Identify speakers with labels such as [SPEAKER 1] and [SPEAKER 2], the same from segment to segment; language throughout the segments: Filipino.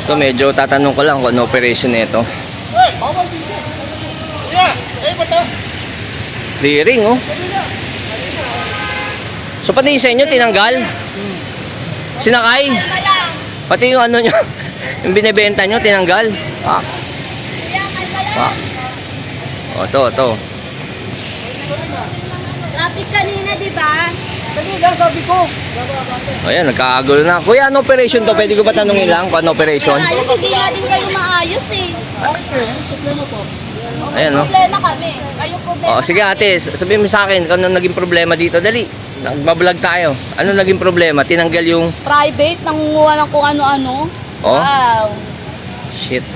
[SPEAKER 1] Ito medyo tatanong ko lang kung ano operation nito. Clearing, oh. So pati yung sa inyo tinanggal? Sinakay? Pati yung ano nyo, yung binibenta nyo tinanggal? Ah. Ah. O, ito.
[SPEAKER 2] Traffic kanina, di ba?
[SPEAKER 3] Kanina, sabi ko.
[SPEAKER 1] Ayan, nagkakagulo na. Kuya, ano operation to? Pwede ko ba tanungin lang kung ano operation?
[SPEAKER 2] Ayos, hindi nga din kayo maayos eh.
[SPEAKER 1] Ayan, no?
[SPEAKER 2] Problema kami. Kayo problema.
[SPEAKER 1] O, sige ate, sabihin mo sa akin kung ano naging problema dito. Dali, nagbablog tayo. Ano naging problema? Tinanggal yung...
[SPEAKER 2] Private, nangunguha ng kung ano-ano.
[SPEAKER 1] Oh?
[SPEAKER 2] Wow.
[SPEAKER 1] Shit.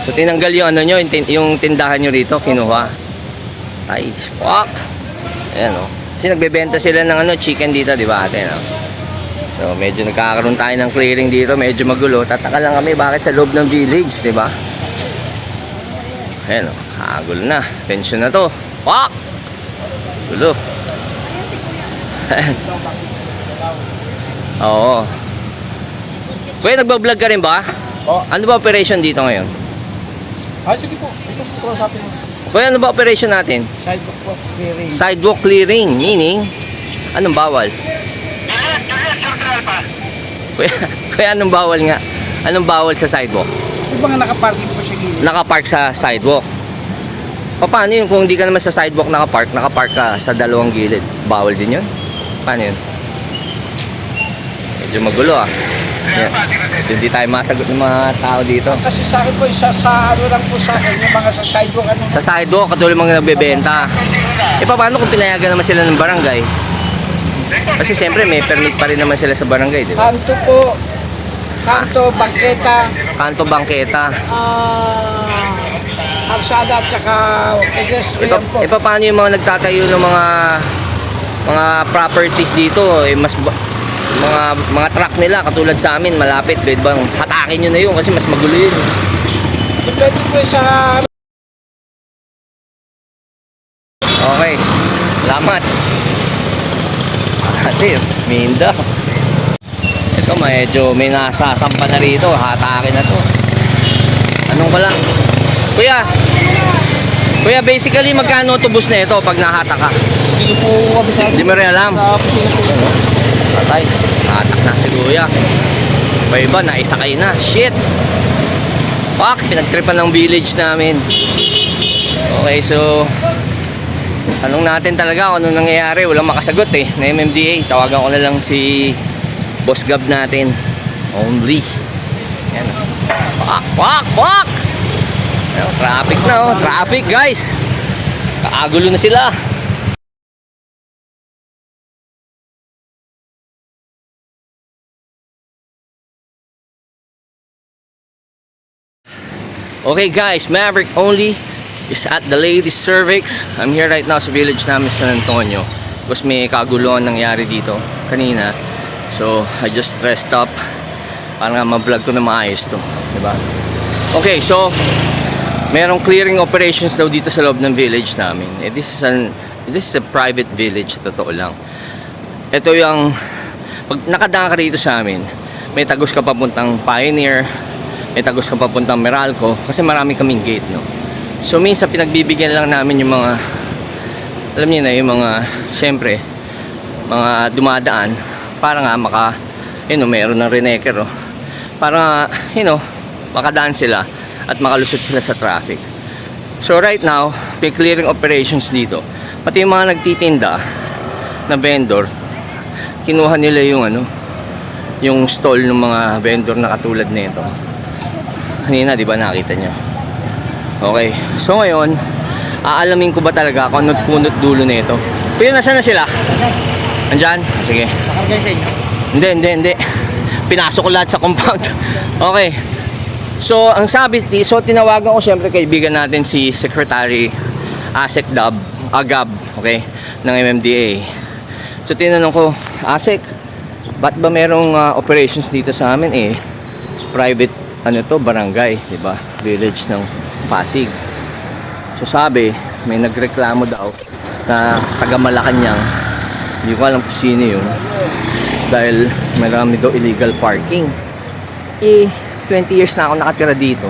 [SPEAKER 1] So, tinanggal yung ano nyo, yung tindahan nyo rito, kinuha. Ay, fuck. Ayan, no? Kasi nagbebenta sila ng ano, chicken dito, di ba ate, no? So, medyo nagkakaroon tayo ng clearing dito, medyo magulo. Tataka lang kami bakit sa loob ng village, di ba? Ayan, no? Kagulo na. Tension na to. Fuck! Gulo. Oo. Kuya, nagbablog ka rin ba?
[SPEAKER 3] Oh.
[SPEAKER 1] Ano ba operation dito ngayon?
[SPEAKER 3] Ay, sige po. Ito po sa atin.
[SPEAKER 1] Kuya, ano ba operation natin?
[SPEAKER 3] Sidewalk po. Clearing.
[SPEAKER 1] Sidewalk clearing, meaning anong bawal? Kuya, anong bawal nga? Anong bawal sa sidewalk?
[SPEAKER 3] Yung mga nakaparking po siya gilid.
[SPEAKER 1] Nakapark sa sidewalk. Paano yun kung hindi ka naman sa sidewalk nakapark ka sa dalawang gilid? Bawal din yun? Paano yun? Medyo magulo ah. Yan. Hindi tayo masagot ng mga tao dito.
[SPEAKER 3] Kasi sa akin po, isa sa ano lang po sa akin, yung mga sa sidewalk, ano.
[SPEAKER 1] Sa sidewalk, katulad mga nagbebenta. Paano kung pinayagan naman sila ng barangay? Kasi siyempre may permit pa rin naman sila sa barangay, di ba?
[SPEAKER 3] Kanto po. Kanto, bangketa.
[SPEAKER 1] Kanto, bangketa.
[SPEAKER 3] Arsada at saka pedestrian po.
[SPEAKER 1] Paano yung mga nagtatayo ng mga properties dito? Mas mga truck nila katulad sa amin malapit, pwede bang hatakin nyo na yun kasi mas magulo yun.
[SPEAKER 3] Depende po sa...
[SPEAKER 1] Okay, salamat. Ate, Minda. Ito medyo may nasasampa na rito, hatakin na to. Anong ko lang? Kuya, basically magkano tubos na ito pag nahata ka?
[SPEAKER 3] Hindi po kabisado.
[SPEAKER 1] Hindi mo rin alam. Patay, hatak na si kuya. Iba, naisakay na. Shit. Fuck, pinagtripan ng village namin. Okay, so tanong natin talaga kung ano nangyayari. Walang makasagot eh na MMDA. Tawagan ko na lang si Boss Gab natin. Only. Yan. Fuck. Traffic na oh. Traffic guys. Kaagulo na sila. Okay guys, Maverick Only is at the Ladies Cervix. I'm here right now sa village namin San Antonio because may kaguluhan nangyari dito kanina. So I just dressed up para nga ma-vlog ko na maayos to, diba? Okay, so merong clearing operations daw dito sa loob ng village namin. This is a private village, totoo lang. Ito yung pag nakadaan ka rito sa amin, may tagos ka papuntang Pioneer, may tagos ka papuntang Meralco kasi marami kaming gate, no? So minsan pinagbibigyan lang namin yung mga, alam niyo na, yung mga syempre mga dumadaan para nga meron ng reneker, oh, para nga, makadaan sila at makalusot sila sa traffic. So right now may clearing operations dito, pati yung mga nagtitinda na vendor, kinuha nila yung stall ng mga vendor na katulad nito. Kanina, di ba nakita nyo? Okay, so ngayon aalamin ko ba talaga kung ano't punot dulo nito. Pero nasaan na sila? Andyan? Sige. Hindi. Pinasok ko lahat sa compound. Okay. So, ang sabi, tinawagan ko siyempre kaibigan natin si Secretary Asek Agab, okay, ng MMDA. So, tinanong ko, Asek, ba't ba merong operations dito sa amin private barangay, di ba? Village ng Pasig. So sabi, may nagreklamo daw na taga Malacanang, hindi ko alam kung sino yun, dahil marami daw illegal parking. 20 years na ako nakatira dito,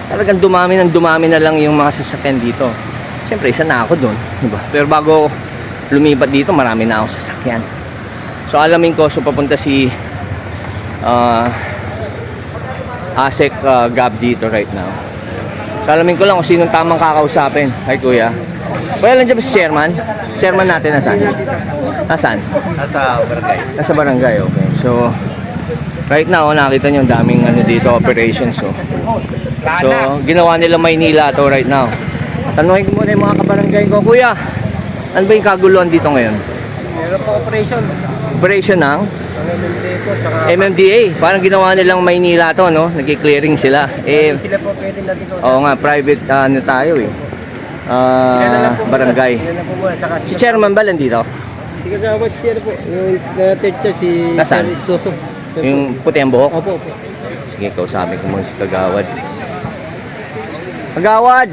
[SPEAKER 1] talagang dumami na lang yung mga sasakyan dito. Siyempre, isa na ako doon, diba? Pero bago lumipat dito, marami na ako sasakyan. So, alamin ko, so papunta si ASEC Gab dito right now. So, alamin ko lang kung sinong tamang kakausapin. Hi, kuya. Kuya, lang dyan ba si chairman? Chairman natin, nasaan? Nasaan?
[SPEAKER 3] Nasa barangay.
[SPEAKER 1] Nasa barangay, okay. So, right now, nakita nyo ang daming dito, operations. So, ginawa nila Maynila to right now. Tanungin ko muna yung mga kabarangay ko, kuya, ano ba yung kaguluhan dito ngayon?
[SPEAKER 3] Meron po operation.
[SPEAKER 1] Operation ng
[SPEAKER 3] MMDA po, tsaka
[SPEAKER 1] MMDA. Parang ginawa nilang Maynila to, no? Nag-clearing sila.
[SPEAKER 3] sila po pwede natin ko.
[SPEAKER 1] Oo nga, private tayo eh. Barangay.
[SPEAKER 3] Yan na po muna, tsaka
[SPEAKER 1] Si chairman ba dito?
[SPEAKER 3] si Kagawad siya po. Yung teacher si
[SPEAKER 1] Nasaan?
[SPEAKER 3] Sir Isoso.
[SPEAKER 1] Yung puti ang buhok?
[SPEAKER 3] Opo, opo.
[SPEAKER 1] Sige, kausapin ko muna si Kagawad. Kagawad!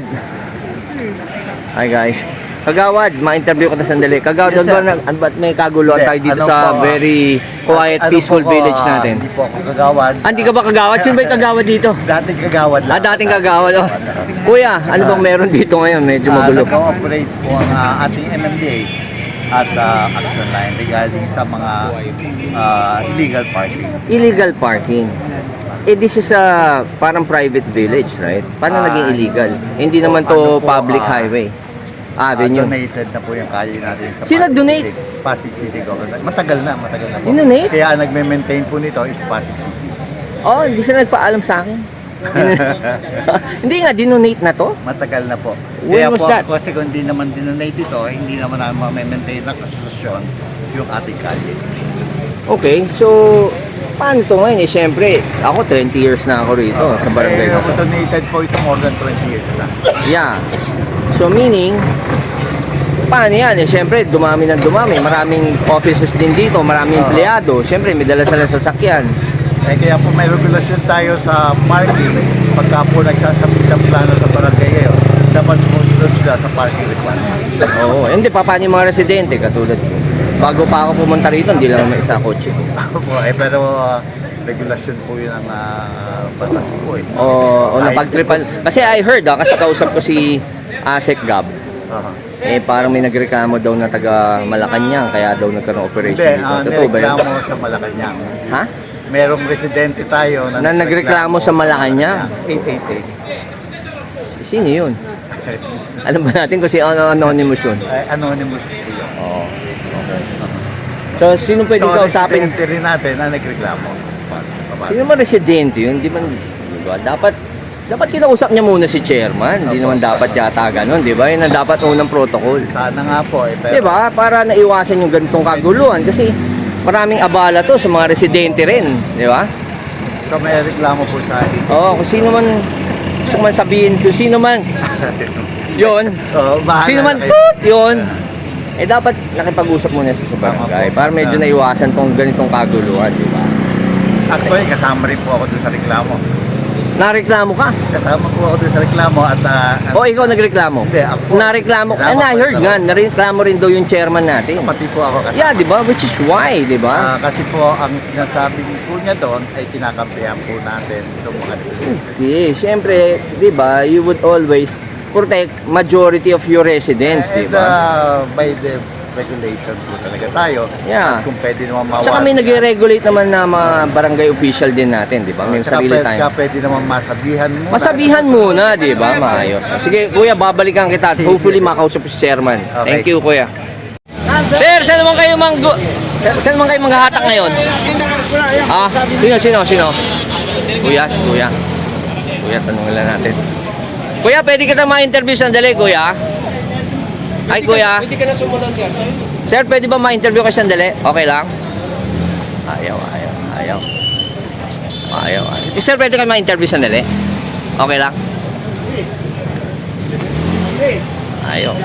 [SPEAKER 1] Hi guys. Kagawad, ma-interview ko na sandali. Kagawad,
[SPEAKER 3] Yes, sir.
[SPEAKER 1] ba't may kaguluhan
[SPEAKER 3] Hindi,
[SPEAKER 1] tayo dito
[SPEAKER 3] ano
[SPEAKER 1] sa
[SPEAKER 3] po,
[SPEAKER 1] very quiet, peaceful
[SPEAKER 3] po,
[SPEAKER 1] village natin?
[SPEAKER 3] Hindi po ako Kagawad.
[SPEAKER 1] Hindi ka ba Kagawad? Sino ba yung Kagawad dito?
[SPEAKER 3] Dating Kagawad lang.
[SPEAKER 1] Dating Kagawad. Oh. Kuya, ano bang meron dito ngayon? Medyo magulo.
[SPEAKER 3] Nag-ooperate po ang ating MMDA at action line regarding sa mga illegal parking.
[SPEAKER 1] Illegal parking. This is a parang private village, right? Paano naging illegal? Hindi naman to
[SPEAKER 3] ano po,
[SPEAKER 1] public highway. Avenue.
[SPEAKER 3] Donated na po yung kalye natin sa
[SPEAKER 1] Sino nag-donate?
[SPEAKER 3] Pasig City Government. Matagal na po.
[SPEAKER 1] Dinonate?
[SPEAKER 3] Kaya ang nagme-maintain po nito is Pasig City.
[SPEAKER 1] Oh, hindi sila nagpaalam sa akin. Hindi nga, dinonate na to?
[SPEAKER 3] Matagal na po.
[SPEAKER 1] When
[SPEAKER 3] Kaya
[SPEAKER 1] was
[SPEAKER 3] po,
[SPEAKER 1] that?
[SPEAKER 3] kasi kung hindi naman dinonate ito, hindi naman namin ma-maintain ng asosasyon yung ating kalye.
[SPEAKER 1] Okay, so paano to ngayon? Eh, syempre, ako 20 years na ako rito sa barangay na to.
[SPEAKER 3] Donated po ito more than 20 years na.
[SPEAKER 1] Yeah. So meaning, paano yan? Eh, syempre, dumami ng dumami. Maraming offices din dito, maraming empleyado. Syempre, may dala sila sa sasakyan.
[SPEAKER 3] Kaya po may regulasyon tayo sa parking. Pagka po nagsasabit ng plano sa barangay ngayon, dapat sumusunod sila sa parking requirements.
[SPEAKER 1] Oo, hindi pa paano yung mga residente katulad ko. Bago pa ako pumunta rito, hindi lang may isa kotse.
[SPEAKER 3] Pero regulasyon po yun ang batas po eh.
[SPEAKER 1] O napagtripan. Kasi I heard, kasi kausap ko si ASEC Gab. Eh parang may nagreklamo daw na taga Malacanang kaya daw nagkaroon operation
[SPEAKER 3] Hindi,
[SPEAKER 1] dito. Totoo ba yun?
[SPEAKER 3] nireklamo sa Malacanang.
[SPEAKER 1] Ha?
[SPEAKER 3] Merong residente tayo
[SPEAKER 1] Na nagreklamo sa Malacanang?
[SPEAKER 3] 888.
[SPEAKER 1] Sino yun? Alam ba natin kung si anonymous yun?
[SPEAKER 3] Anonymous po yun.
[SPEAKER 1] Oo. So, sino pwede kausapin?
[SPEAKER 3] residente rin natin na nagreklamo.
[SPEAKER 1] Sino man residente yun? Di ba? Dapat kinausap niya muna si chairman. Hindi naman dapat yata ganun, di ba? Yun ang dapat unang protocol.
[SPEAKER 3] Sana nga po eh. Pero
[SPEAKER 1] Di ba? Para naiwasan yung ganitong kaguluhan. Kasi maraming abala to sa mga residente rin. Di ba?
[SPEAKER 3] kung may reklamo po sa akin.
[SPEAKER 1] Oo, kung sino man gusto ko man sabihin, kung sino man yun,
[SPEAKER 3] Bahala
[SPEAKER 1] sino man
[SPEAKER 3] na kayo.
[SPEAKER 1] yun, eh dapat nakipag-usap muna sa barangay para medyo naiwasan tong ganitong kaguluhan, di ba?
[SPEAKER 3] Actually, kasama rin po ako doon sa reklamo.
[SPEAKER 1] Nareklamo ka?
[SPEAKER 3] Kasama po ako doon sa reklamo at
[SPEAKER 1] O ikaw nagreklamo?
[SPEAKER 3] Hindi, ako.
[SPEAKER 1] Nareklamo ka?
[SPEAKER 3] Reklamo
[SPEAKER 1] I
[SPEAKER 3] po
[SPEAKER 1] heard
[SPEAKER 3] ito.
[SPEAKER 1] nga, nareklamo rin daw yung chairman natin.
[SPEAKER 3] pati po ako kasama.
[SPEAKER 1] Yeah, di ba? Which is why, di ba?
[SPEAKER 3] Kasi po, ang sinasabi po niya doon ay kinakampihan po natin itong mga residente.
[SPEAKER 1] Hindi, siyempre, di ba, you would always protect majority of your residents, di
[SPEAKER 3] And
[SPEAKER 1] ba?
[SPEAKER 3] by the regulation po talaga tayo.
[SPEAKER 1] Yeah.
[SPEAKER 3] At kung pwede naman mawala.
[SPEAKER 1] Tsaka may nag-regulate naman na mga barangay official din natin, di ba? May sarili tayo.
[SPEAKER 3] Pwede naman masabihan muna.
[SPEAKER 1] Masabihan muna, di ba? Maayos. Sige, kuya, babalikan kita at hopefully makausap si chairman.
[SPEAKER 3] Okay.
[SPEAKER 1] Thank you, kuya. Sir, saan naman kayo saan naman kayo maghahatak ngayon? Ah, sino? Kuya, si kuya. Kuya, tanongin lang natin. Kuya, pwede kita ma-interview sandali, kuya? Ay, kuya.
[SPEAKER 3] Pwede ka na sumunod siya.
[SPEAKER 1] Sir, pwede ba ma-interview kayo sandali? Okay lang? Ayaw. Sir, pwede kayo ma-interview sandali? Okay lang? Ayaw.